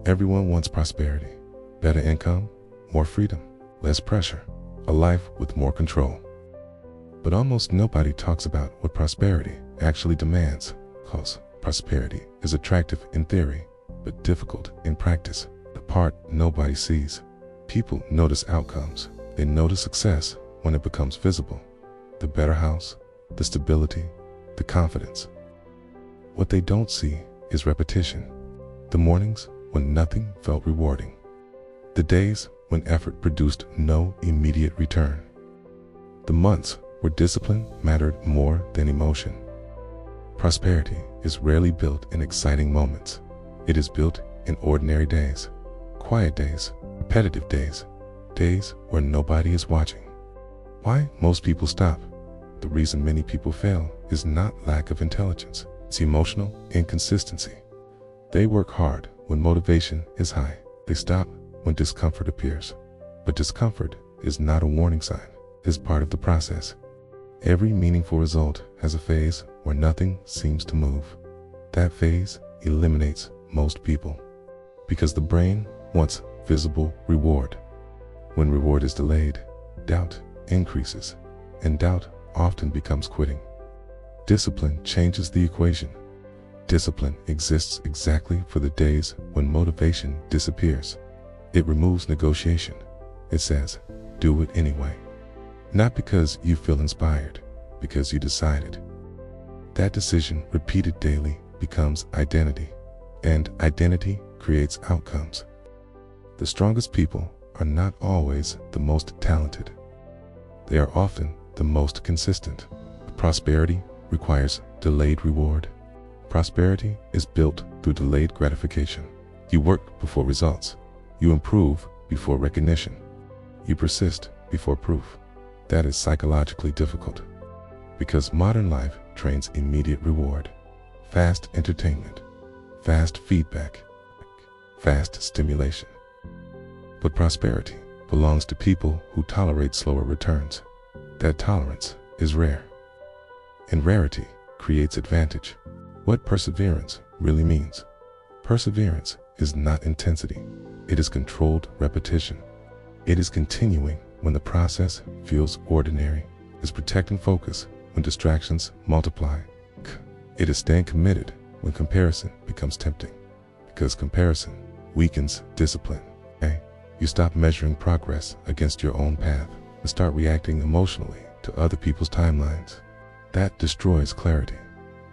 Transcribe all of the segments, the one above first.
Everyone wants prosperity, better income, more freedom, less pressure, a life with more control. But almost nobody talks about what prosperity actually demands, because prosperity is attractive in theory, but difficult in practice. The part nobody sees. People notice outcomes. They notice success when it becomes visible. The better house, the stability, the confidence. What they don't see is repetition. The mornings when nothing felt rewarding. The days when effort produced no immediate return. The months where discipline mattered more than emotion. Prosperity is rarely built in exciting moments. It is built in ordinary days, quiet days, repetitive days, days where nobody is watching. Why most people stop? The reason many people fail is not lack of intelligence. It's emotional inconsistency. They work hard when motivation is high. They stop when discomfort appears. But discomfort is not a warning sign. It is part of the process. Every meaningful result has a phase where nothing seems to move. That phase eliminates most people because the brain wants visible reward. When reward is delayed, doubt increases, and doubt often becomes quitting. Discipline changes the equation. Discipline exists exactly for the days when motivation disappears. It removes negotiation. It says, do it anyway. Not because you feel inspired, because you decided. That decision, repeated daily, becomes identity, and identity creates outcomes. The strongest people are not always the most talented. They are often the most consistent. Prosperity requires delayed reward. Prosperity is built through delayed gratification. You work before results. You improve before recognition. You persist before proof. That is psychologically difficult because modern life trains immediate reward, fast entertainment, fast feedback, fast stimulation. But prosperity belongs to people who tolerate slower returns. That tolerance is rare, and rarity creates advantage. What perseverance really means? Perseverance is not intensity. It is controlled repetition. It is continuing when the process feels ordinary. It is protecting focus when distractions multiply. It is staying committed when comparison becomes tempting, because comparison weakens discipline. You stop measuring progress against your own path and start reacting emotionally to other people's timelines. That destroys clarity.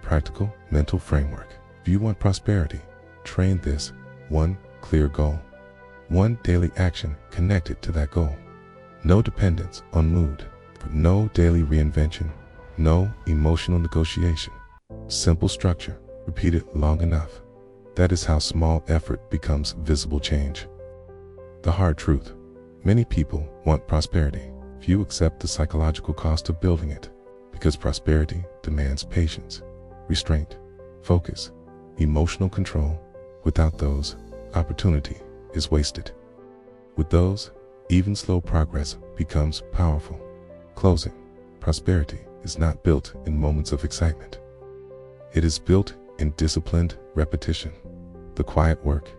Practical mental framework. If you want prosperity, train this one clear goal. One daily action connected to that goal. No dependence on mood, but no daily reinvention, no emotional negotiation. Simple structure, repeated long enough. That is how small effort becomes visible change. The hard truth. Many people want prosperity. Few accept the psychological cost of building it, because prosperity demands patience, restraint, focus, emotional control. Without those, opportunity is wasted. With those, even slow progress becomes powerful. Closing. Prosperity is not built in moments of excitement. It is built in disciplined repetition. The quiet work,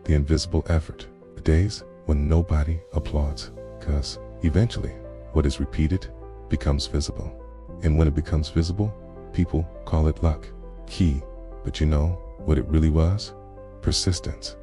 the invisible effort, the days when nobody applauds, because eventually what is repeated becomes visible. And when it becomes visible, people call it luck. Key, but you know what it really was? Persistence.